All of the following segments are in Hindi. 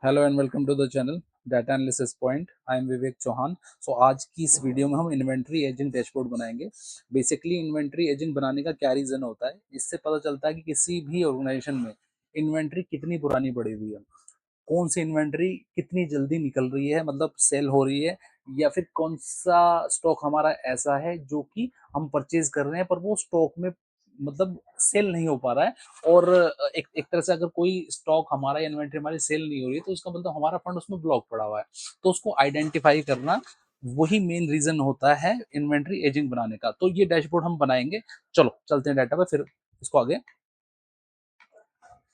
Hello and welcome to the channel data analysis point. I am Vivek Chauhan. So आज की इस वीडियो में हम इन्वेंट्री एजिंग डैशबोर्ड बनाएंगे। बेसिकली इन्वेंट्री एजिंग बनाने का क्या रीज़न होता है, इससे पता चलता है कि किसी भी ऑर्गेनाइजेशन में इन्वेंट्री कितनी पुरानी पड़ी हुई है, कौन सी इन्वेंट्री कितनी जल्दी निकल रही है, मतलब सेल हो रही है, या फिर कौन सा स्टॉक हमारा ऐसा है जो कि हम परचेज कर रहे हैं पर वो स्टॉक में मतलब सेल नहीं हो पा रहा है। और एक तरह से अगर कोई स्टॉक हमारा या इन्वेंट्री हमारी सेल नहीं हो रही है तो उसका मतलब हमारा फंड उसमें ब्लॉक पड़ा हुआ है। तो उसको आइडेंटिफाई करना वही मेन रीजन होता है इन्वेंट्री एजिंग बनाने का। तो ये डैशबोर्ड हम बनाएंगे। चलो चलते हैं डाटा पे, फिर इसको आगे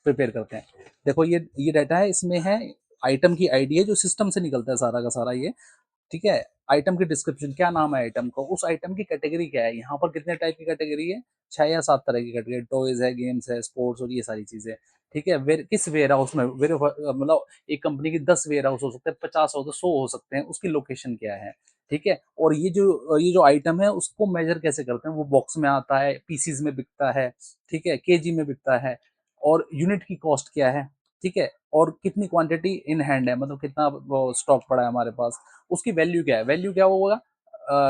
प्रिपेयर करते हैं। देखो ये डाटा है, इसमें है आइटम की आईडी है जो सिस्टम से निकलता है सारा का सारा ये। ठीक है। आइटम की डिस्क्रिप्शन, क्या नाम है आइटम का, उस आइटम की कैटेगरी क्या है, यहाँ पर कितने टाइप की कैटेगरी है, 6 या 7 तरह की कैटेगरी, टॉयज है, गेम्स है, स्पोर्ट्स और ये सारी चीजें। ठीक है। किस वेयर हाउस में मतलब एक कंपनी की 10 वेयर हाउस हो सकते हैं, 50 हो, 100 हो सकते हैं, उसकी लोकेशन क्या है। ठीक है। और ये जो आइटम है उसको मेजर कैसे करते हैं, वो बॉक्स में आता है, पीसीज में बिकता है, ठीक है, केजी में बिकता है, और यूनिट की कॉस्ट क्या है, ठीक है, और कितनी क्वांटिटी इन हैंड है, मतलब कितना वो स्टॉक पड़ा है हमारे पास, उसकी वैल्यू क्या है, वैल्यू क्या होगा,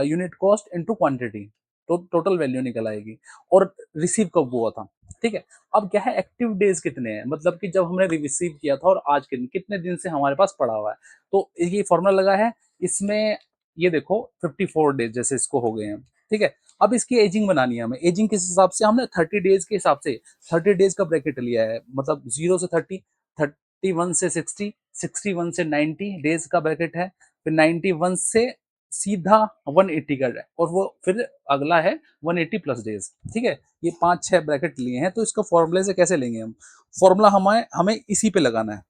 यूनिट कॉस्ट इनटू क्वांटिटी, तो टोटल वैल्यू निकल आएगी। और रिसीव कब हुआ था। ठीक है। अब क्या है, एक्टिव डेज कितने हैं, मतलब कि जब हमने रिसीव किया था और आज कितने दिन से हमारे पास पड़ा हुआ है। तो ये फॉर्मूला लगा है इसमें। ये देखो 54 डेज जैसे इसको हो गए हैं। ठीक है। अब इसकी एजिंग बनानी है हमें। एजिंग किस हिसाब से, हमने 30 डेज के हिसाब से 30 डेज का ब्रैकेट लिया है, मतलब 0 से 30, 31 से 60, 61 से 90 डेज का ब्रैकेट है, फिर 91 से सीधा 180 का है, और वो फिर अगला है 180 प्लस डेज। ठीक है। ये 5-6 ब्रैकेट लिए हैं, तो इसका फॉर्मूले से कैसे लेंगे हम, फॉर्मूला हमें हमें इसी पे लगाना है,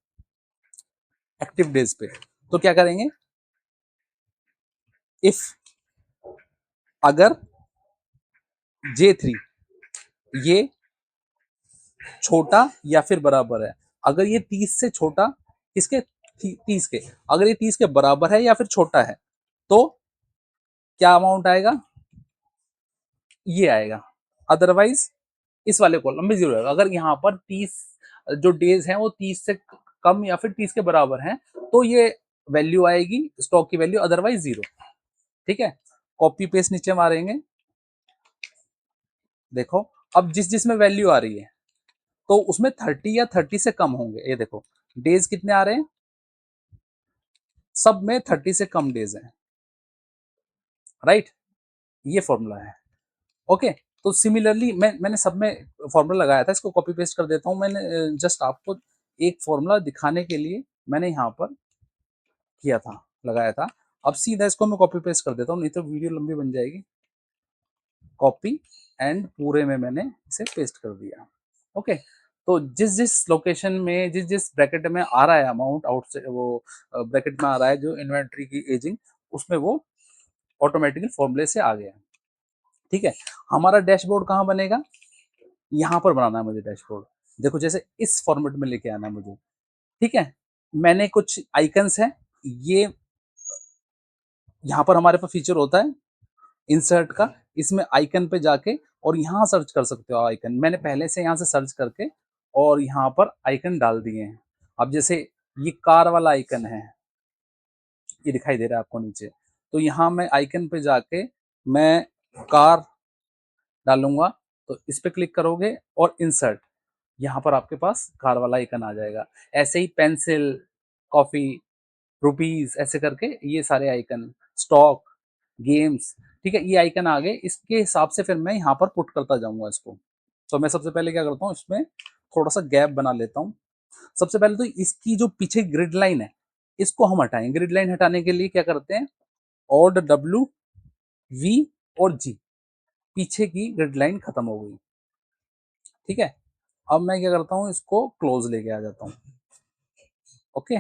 एक्टिव डेज पे। तो क्या करेंगे, इफ अगर J3 ये छोटा या फिर बराबर है, अगर ये 30 से छोटा, किसके, 30 के, अगर ये 30 के बराबर है या फिर छोटा है, तो क्या अमाउंट आएगा, ये आएगा। अदरवाइज इस वाले कॉलम में जीरो आएगा। अगर यहाँ पर 30 जो डेज हैं वो 30 से कम या फिर 30 के बराबर हैं, तो ये वैल्यू आएगी स्टॉक की वैल्यू, अदरवाइज जीरो। ठीक है। कॉपी पेस्ट नीचे मारेंगे। देखो, अब जिस जिसमें वैल्यू आ रही है तो उसमें 30 या 30 से कम होंगे। ये देखो डेज कितने आ रहे हैं, सब में 30 से कम डेज हैं। राइट। ये फॉर्मूला है। ओके। तो सिमिलरली मैंने सब में फॉर्मूला लगाया था, इसको कॉपी पेस्ट कर देता हूँ। मैंने जस्ट आपको एक फॉर्मूला दिखाने के लिए मैंने यहाँ पर किया था, लगाया था। अब सीधा इसको मैं कॉपी पेस्ट कर देता हूँ, नहीं तो वीडियो लंबी बन जाएगी। कॉपी एंड पूरे में मैंने इसे पेस्ट कर दिया। ओके। तो जिस जिस लोकेशन में, जिस जिस ब्रैकेट में आ रहा है अमाउंट, आउट से वो ब्रैकेट में आ रहा है जो इन्वेंट्री की एजिंग, उसमें वो ऑटोमेटिकली फॉर्मूले से आ गया। ठीक है। हमारा डैशबोर्ड कहाँ बनेगा, यहाँ पर बनाना है मुझे डैशबोर्ड। देखो जैसे इस फॉर्मेट में लेके आना है मुझे। ठीक है। मैंने कुछ आइकन्स हैं, ये यहाँ पर हमारे पास फीचर होता है इंसर्ट का, इसमें आइकन पे जाके और यहाँ सर्च कर सकते हो आइकन। मैंने पहले से यहाँ से सर्च करके और यहाँ पर आइकन डाल दिए हैं। अब जैसे ये कार वाला आइकन है, ये दिखाई दे रहा है आपको नीचे, तो यहाँ मैं आइकन पे जाके मैं कार डालूंगा, तो इस पे क्लिक करोगे और इंसर्ट, यहाँ पर आपके पास कार वाला आइकन आ जाएगा। ऐसे ही पेंसिल, कॉफी, रुपीज, ऐसे करके ये सारे आइकन, स्टॉक, गेम्स, ठीक है, ये आइकन आ गए। इसके हिसाब से फिर मैं यहाँ पर पुट करता जाऊंगा इसको। तो मैं सबसे पहले क्या करता हूँ, इसमें थोड़ा सा गैप बना लेता हूँ। सबसे पहले तो इसकी जो पीछे ग्रिड लाइन है इसको हम हटाएंगे। ग्रिड लाइन हटाने के लिए क्या करते हैं, ऑल्ट W V और G, पीछे की ग्रिड लाइन खत्म हो गई। ठीक है। अब मैं क्या करता हूँ, इसको क्लोज लेके आ जाता हूँ। ओके।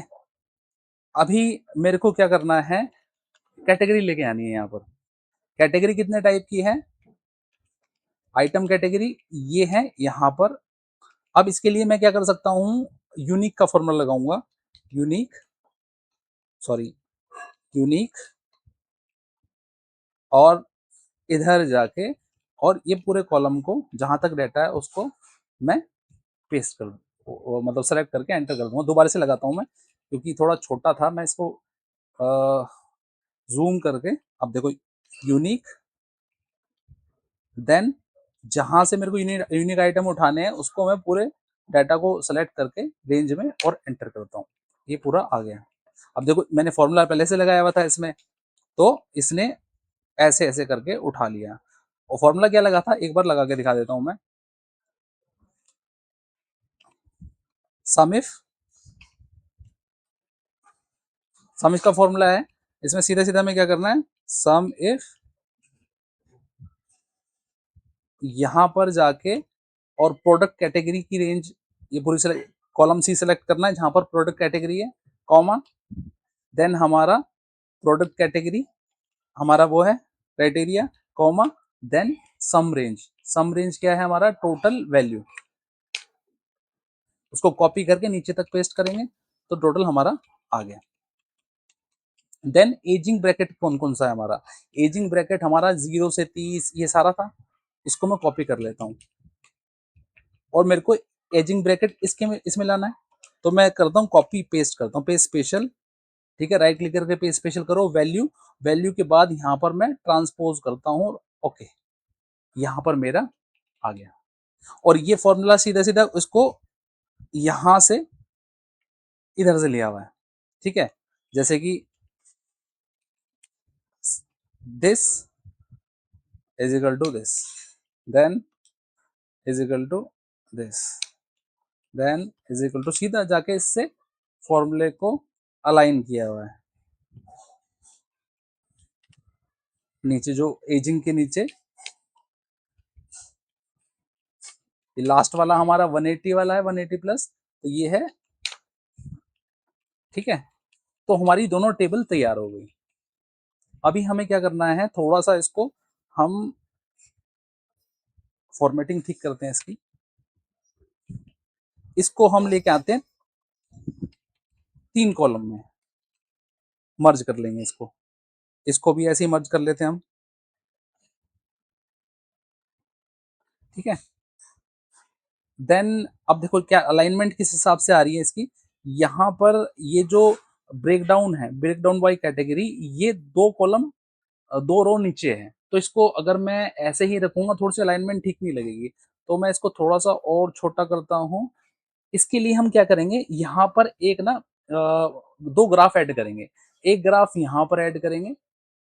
अभी मेरे को क्या करना है, कैटेगरी लेके आनी है यहाँ पर। कैटेगरी कितने टाइप की है, आइटम कैटेगरी ये है यहाँ पर। अब इसके लिए मैं क्या कर सकता हूँ, यूनिक का फॉर्मूला लगाऊंगा। यूनिक, सॉरी, यूनिक, और इधर जाके और ये पूरे कॉलम को जहां तक डाटा है उसको मैं पेस्ट कर मतलब सेलेक्ट करके एंटर कर दूंगा। दोबारा से लगाता हूँ मैं, क्योंकि थोड़ा छोटा था, मैं इसको जूम करके, अब देखो यूनिक, देन जहां से मेरे को यूनिक आइटम उठाने हैं उसको मैं पूरे डाटा को सेलेक्ट करके रेंज में और एंटर करता हूँ, ये पूरा आ गया। अब देखो मैंने फॉर्मूला पहले से लगाया हुआ था इसमें, तो इसने ऐसे ऐसे करके उठा लिया। और फॉर्मूला क्या लगा था, एक बार लगा के दिखा देता हूं मैं। सम इफ, सम इफ का फॉर्मूला है, इसमें सीधा सीधा में क्या करना है, सम इफ, यहां पर जाके और प्रोडक्ट कैटेगरी की रेंज, ये पूरी सेलेक्ट, कॉलम सी सेलेक्ट करना है जहां पर प्रोडक्ट कैटेगरी है, कॉमा, देन हमारा प्रोडक्ट कैटेगरी हमारा वो है criteria, comma, then some range, सम रेंज क्या है हमारा टोटल वैल्यू, उसको कॉपी करके नीचे तक पेस्ट करेंगे तो टोटल हमारा आ गया। देन एजिंग ब्रैकेट कौन कौन सा है हमारा, एजिंग ब्रैकेट हमारा 0 से 30 ये सारा था, इसको मैं कॉपी कर लेता हूँ और मेरे को एजिंग ब्रैकेट इसके में इसमें लाना है, तो मैं करता हूँ कॉपी पेस्ट करता हूँ, पेस्ट स्पेशल, ठीक है, राइट क्लिक करके पेस्ट स्पेशल करो, वैल्यू, वैल्यू के बाद यहाँ पर मैं ट्रांसपोज करता हूँ, ओके, यहाँ पर मेरा आ गया। और ये फॉर्मूला सीधा सीधा उसको यहां से इधर से लिया हुआ है, ठीक है, जैसे कि this is equal to this, then is equal to this, then is equal to, सीधा जाके इससे फॉर्मूले को अलाइन किया हुआ है। नीचे जो एजिंग के नीचे ये लास्ट वाला हमारा 180 वाला है, 180 प्लस, तो ये है, ठीक है। तो हमारी दोनों टेबल तैयार हो गई। अभी हमें क्या करना है, थोड़ा सा इसको हम फॉर्मेटिंग ठीक करते हैं इसकी, इसको हम लेके आते हैं 3 कॉलम में, मर्ज कर लेंगे इसको, इसको भी ऐसे ही मर्ज कर लेते हैं हम, ठीक है। देन अब देखो क्या अलाइनमेंट किस हिसाब से आ रही है इसकी, यहाँ पर ये जो ब्रेकडाउन है, ब्रेकडाउन बाई कैटेगरी, ये 2 कॉलम 2 रो नीचे है, तो इसको अगर मैं ऐसे ही रखूंगा थोड़ी सी अलाइनमेंट ठीक नहीं लगेगी, तो मैं इसको थोड़ा सा और छोटा करता हूँ। इसके लिए हम क्या करेंगे, यहाँ पर एक ना 2 ग्राफ ऐड करेंगे, एक ग्राफ यहाँ पर ऐड करेंगे,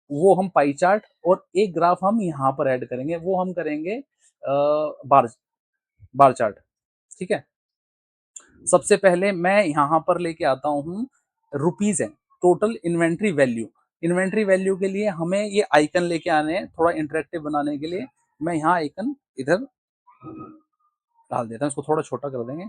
वो हम पाई चार्ट, और एक ग्राफ हम यहाँ पर ऐड करेंगे, वो हम करेंगे बार बार चार्ट, ठीक है। सबसे पहले मैं यहाँ पर लेके आता हूँ रुपीज है, total inventory value, inventory value के लिए हमें ये आइकन लेके आने हैं, थोड़ा इंटरेक्टिव बनाने के लिए मैं यहाँ आइकन इधर डाल देता हूँ, इसको थोड़ा छोटा कर देंगे,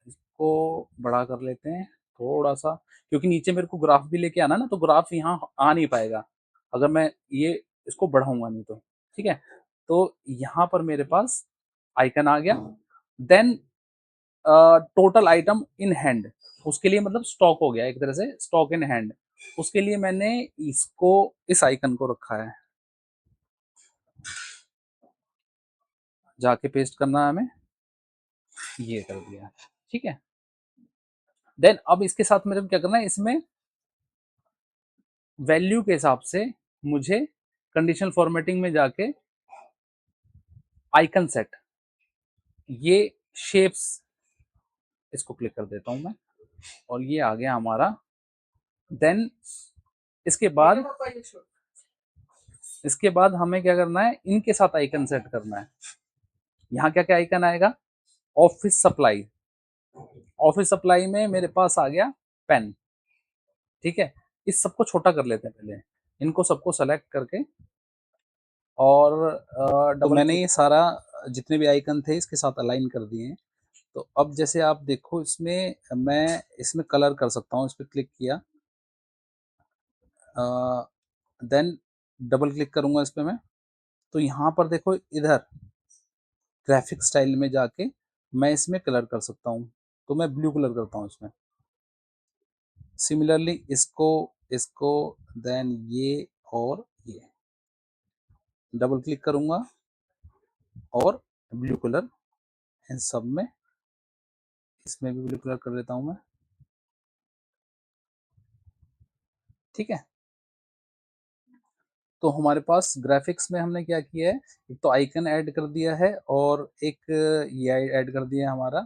इसको बड़ा कर लेते हैं थोड़ा सा, क्योंकि नीचे मेरे को ग्राफ भी लेके आना ना, तो ग्राफ यहाँ आ नहीं पाएगा अगर मैं ये इसको बढ़ाऊंगा नहीं तो, ठीक है। तो यहाँ पर मेरे पास आइकन आ गया। Then total item in hand, उसके लिए मतलब स्टॉक हो गया एक तरह से, स्टॉक इन हैंड, उसके लिए मैंने इसको इस आइकन को रखा है, जाके पेस्ट करना है हमें, ये कर दिया, ठीक है। देन अब इसके साथ मेरे को क्या करना है, इसमें वैल्यू के हिसाब से मुझे कंडीशनल फॉर्मेटिंग में जाके आइकन सेट, ये शेप्स, इसको क्लिक कर देता हूं मैं, और ये आ गया हमारा। देन इसके बाद हमें क्या करना है, इनके साथ आइकन सेट करना है। यहाँ क्या क्या आइकन आएगा, ऑफिस सप्लाई, ऑफिस सप्लाई में मेरे पास आ गया पेन, ठीक है। इस सबको छोटा कर लेते हैं पहले, इनको सबको सेलेक्ट करके, और तो मैंने ये सारा जितने भी आइकन थे इसके साथ अलाइन कर दिए हैं। तो अब जैसे आप देखो इसमें मैं इसमें कलर कर सकता हूँ, इस पर क्लिक किया, देन डबल क्लिक करूंगा इस पर मैं, तो यहाँ पर देखो इधर ग्राफिक स्टाइल में जाके मैं इसमें कलर कर सकता हूँ, तो मैं ब्लू कलर करता हूँ इसमें। सिमिलरली इसको इसको देन ये और ये डबल क्लिक करूंगा और ब्लू कलर इन सब में इसमें भी ब्लू कलर कर देता हूँ मैं, ठीक है। तो हमारे पास ग्राफिक्स में हमने क्या किया है, एक तो आइकन ऐड कर दिया है और एक ये ऐड कर दिया है हमारा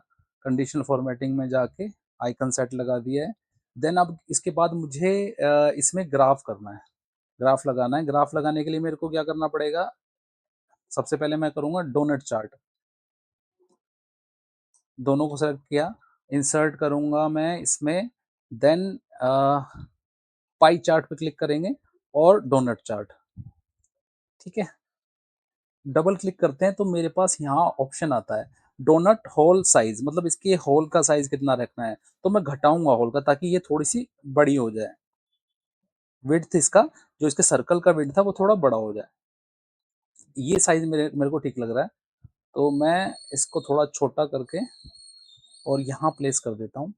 कंडीशनल फॉर्मेटिंग में जाके आइकन सेट लगा दिया है। देन अब इसके बाद मुझे इसमें ग्राफ करना है, ग्राफ लगाना है। ग्राफ लगाने के लिए मेरे को क्या करना पड़ेगा, सबसे पहले मैं करूंगा डोनट चार्ट, दोनों को सेलेक्ट किया, इंसर्ट करूंगा मैं इसमें, देन पाई चार्ट पे क्लिक करेंगे और डोनट चार्ट, ठीक है। डबल क्लिक करते हैं तो मेरे पास यहाँ ऑप्शन आता है डोनट होल साइज, मतलब इसके होल का साइज कितना रखना है। तो मैं घटाऊंगा होल का ताकि ये थोड़ी सी बड़ी हो जाए, विड्थ इसका, जो इसके सर्कल का विड्थ था वो थोड़ा बड़ा हो जाए। ये साइज मेरे मेरे को ठीक लग रहा है, तो मैं इसको थोड़ा छोटा करके और यहाँ प्लेस कर देता हूँ,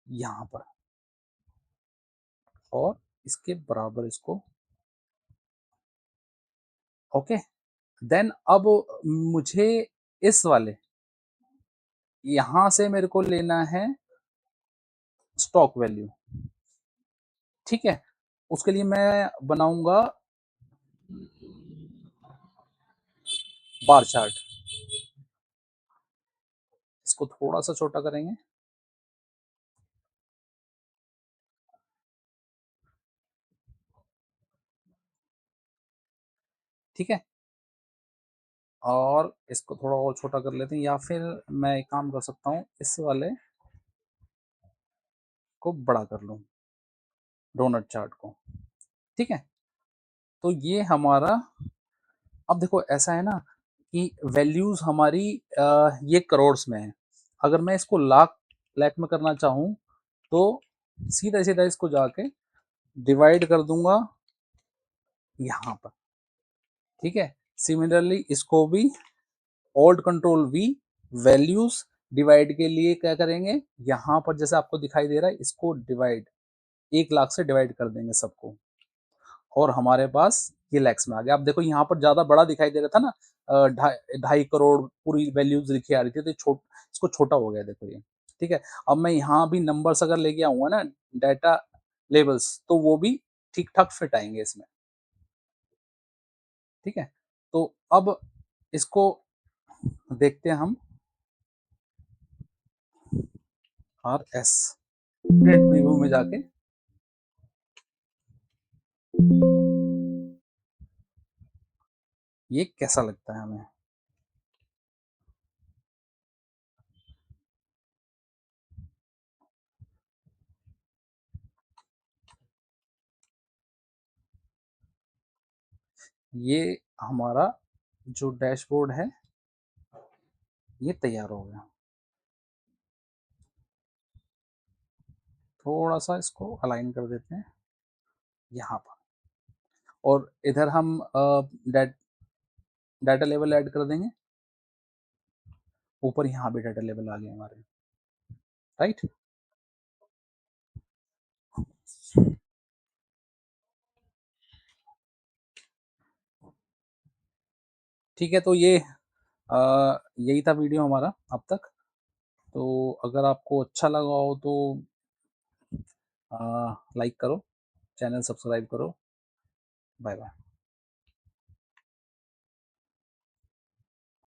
यहाँ पर, और इसके बराबर इसको, ओके। देन अब मुझे इस वाले यहाँ से मेरे को लेना है स्टॉक वैल्यू, ठीक है। उसके लिए मैं बनाऊंगा बार चार्ट, इसको थोड़ा सा छोटा करेंगे, ठीक है। और इसको थोड़ा और छोटा कर लेते हैं, या फिर मैं एक काम कर सकता हूँ, इस वाले को बड़ा कर लूँ, डोनट चार्ट को, ठीक है। तो ये हमारा, अब देखो ऐसा है ना कि वैल्यूज हमारी ये करोड़ में है, अगर मैं इसको लाख लाख में करना चाहूँ तो सीधा सीधा इसको जाके डिवाइड कर दूंगा यहाँ पर, ठीक है। सिमिलरली इसको भी alt control we, values divide के लिए क्या करेंगे, यहाँ पर जैसे आपको दिखाई दे रहा है इसको डिवाइड, 1 लाख से डिवाइड कर देंगे सबको, और हमारे पास ये लैक्स में आ गया। अब देखो यहाँ पर ज्यादा बड़ा दिखाई दे रहा था ना, 2.5 करोड़ पूरी वैल्यूज लिखी आ रही थी, तो इसको छोटा हो गया, देखो ये, ठीक है। अब मैं यहाँ भी नंबर्स अगर लेके आऊंगा ना, डाटा लेवल्स, तो वो भी ठीक ठाक फिट आएंगे इसमें, ठीक है। तो अब इसको देखते हैं हम, आर एस प्रिंट प्रीव्यू में जाके, ये कैसा लगता है हमें। ये हमारा जो डैशबोर्ड है ये तैयार हो गया। थोड़ा सा इसको अलाइन कर देते हैं यहाँ पर, और इधर हम डाटा लेवल ऐड कर देंगे, ऊपर यहाँ भी डाटा लेवल आ गए हमारे, राइट। ठीक है, तो ये यही था वीडियो हमारा अब तक। तो अगर आपको अच्छा लगा हो तो लाइक करो, चैनल सब्सक्राइब करो। Bye bye.